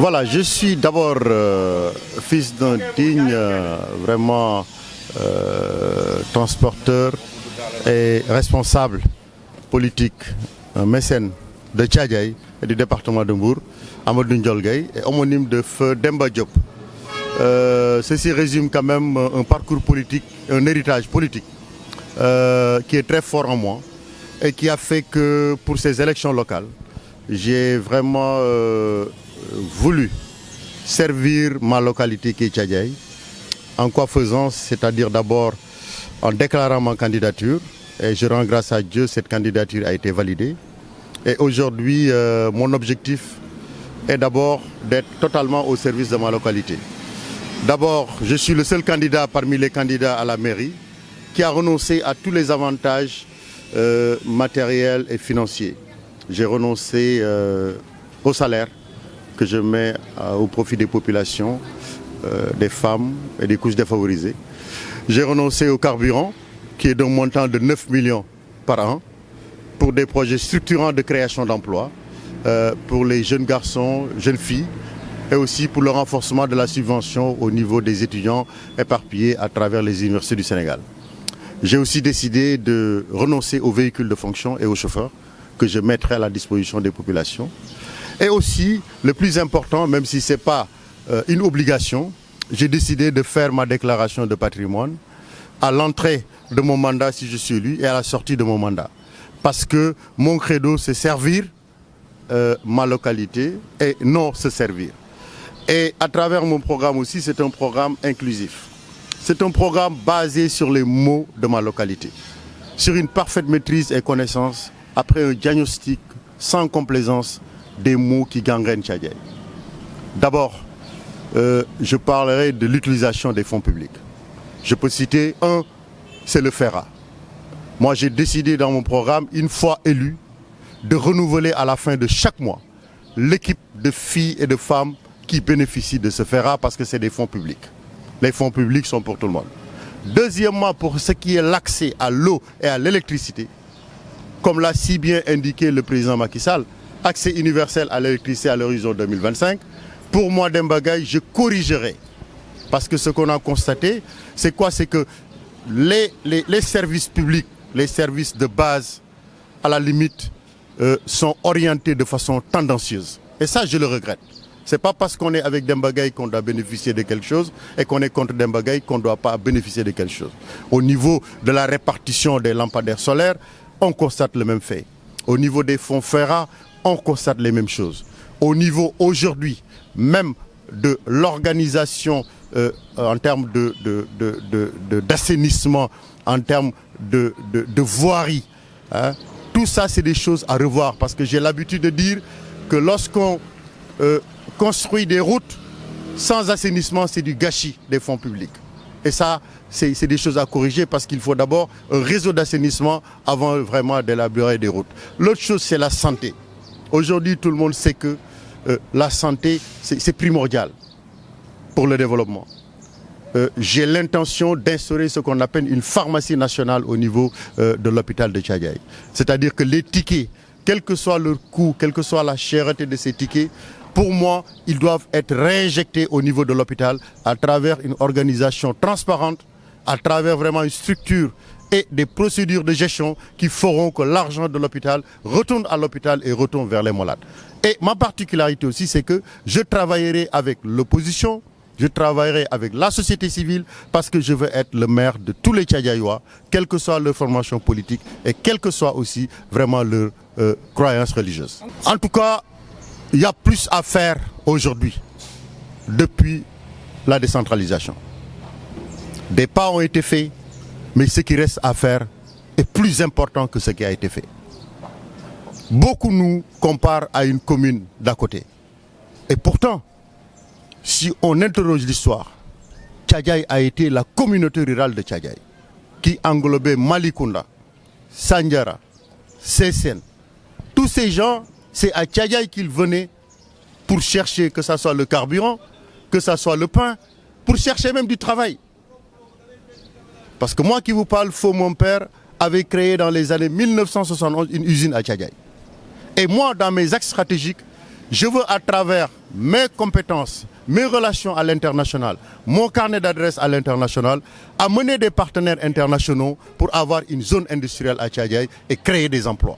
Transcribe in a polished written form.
Voilà, je suis d'abord fils d'un digne, vraiment transporteur et responsable politique, un mécène de Thiadiaye et du département de Mbour, Amadou Ndiol Gueye, et homonyme de feu Demba Diop. Ceci résume quand même un parcours politique, un héritage politique qui est très fort en moi et qui a fait que pour ces élections locales, j'ai vraiment voulu servir ma localité qui est Thiadiaye. En quoi faisant, c'est-à-dire d'abord en déclarant ma candidature, et je rends grâce à Dieu, cette candidature a été validée. Et aujourd'hui, mon objectif est d'abord d'être totalement au service de ma localité. D'abord, je suis le seul candidat parmi les candidats à la mairie qui a renoncé à tous les avantages matériels et financiers. J'ai renoncé au salaire que je mets au profit des populations, des femmes et des couches défavorisées. J'ai renoncé au carburant qui est d'un montant de 9 millions par an pour des projets structurants de création d'emplois pour les jeunes garçons, jeunes filles et aussi pour le renforcement de la subvention au niveau des étudiants éparpillés à travers les universités du Sénégal. J'ai aussi décidé de renoncer aux véhicules de fonction et aux chauffeurs que je mettrai à la disposition des populations. Et aussi, le plus important, même si ce n'est pas une obligation, j'ai décidé de faire ma déclaration de patrimoine à l'entrée de mon mandat si je suis élu et à la sortie de mon mandat. Parce que mon credo, c'est servir ma localité et non se servir. Et à travers mon programme aussi, c'est un programme inclusif. C'est un programme basé sur les mots de ma localité, sur une parfaite maîtrise et connaissance après un diagnostic sans complaisance des mots qui gangrènent Thiadiaye. D'abord, je parlerai de l'utilisation des fonds publics. Je peux citer un, c'est le FERA. Moi, j'ai décidé dans mon programme, une fois élu, de renouveler à la fin de chaque mois l'équipe de filles et de femmes qui bénéficient de ce FERA parce que c'est des fonds publics. Les fonds publics sont pour tout le monde. Deuxièmement, pour ce qui est l'accès à l'eau et à l'électricité, comme l'a si bien indiqué le président Macky Sall, accès universel à l'électricité à l'horizon 2025, pour moi, Demba Gueye, je corrigerai. Parce que ce qu'on a constaté, c'est quoi? C'est que les services publics, les services de base, à la limite, sont orientés de façon tendancieuse. Et ça, je le regrette. Ce n'est pas parce qu'on est avec Demba Gueye qu'on doit bénéficier de quelque chose et qu'on est contre Demba Gueye qu'on ne doit pas bénéficier de quelque chose. Au niveau de la répartition des lampadaires solaires, on constate le même fait. Au niveau des fonds FERA, on constate les mêmes choses. Au niveau aujourd'hui, même de l'organisation en termes d'assainissement, en termes de voirie, hein, tout ça, c'est des choses à revoir parce que j'ai l'habitude de dire que lorsqu'on construit des routes sans assainissement, c'est du gâchis des fonds publics. Et ça, c'est des choses à corriger parce qu'il faut d'abord un réseau d'assainissement avant vraiment d'élaborer des routes. L'autre chose, c'est la santé. Aujourd'hui, tout le monde sait que la santé, c'est primordial pour le développement. J'ai l'intention d'instaurer ce qu'on appelle une pharmacie nationale au niveau de l'hôpital de Thiadiaye. C'est-à-dire que les tickets, quel que soit leur coût, quelle que soit la cherté de ces tickets, pour moi, ils doivent être réinjectés au niveau de l'hôpital à travers une organisation transparente, à travers vraiment une structure et des procédures de gestion qui feront que l'argent de l'hôpital retourne à l'hôpital et retourne vers les malades. Et ma particularité aussi, c'est que je travaillerai avec l'opposition, je travaillerai avec la société civile parce que je veux être le maire de tous les Thiadiayois, quelle que soit leur formation politique et quelle que soit aussi vraiment leur croyance religieuse. En tout cas, il y a plus à faire aujourd'hui depuis la décentralisation. Des pas ont été faits, mais ce qui reste à faire est plus important que ce qui a été fait. Beaucoup nous comparent à une commune d'à côté. Et pourtant, si on interroge l'histoire, Thiadiaye a été la communauté rurale de Thiadiaye, qui englobait Malicounda, Sandiara, Sessène. Tous ces gens, c'est à Thiadiaye qu'ils venaient pour chercher que ce soit le carburant, que ce soit le pain, pour chercher même du travail. Parce que moi qui vous parle, Faux mon père avait créé dans les années 1971 une usine à Thiadiaye. Et moi, dans mes axes stratégiques, Je veux à travers mes compétences, mes relations à l'international, mon carnet d'adresses à l'international, amener des partenaires internationaux pour avoir une zone industrielle à Thiadiaye et créer des emplois.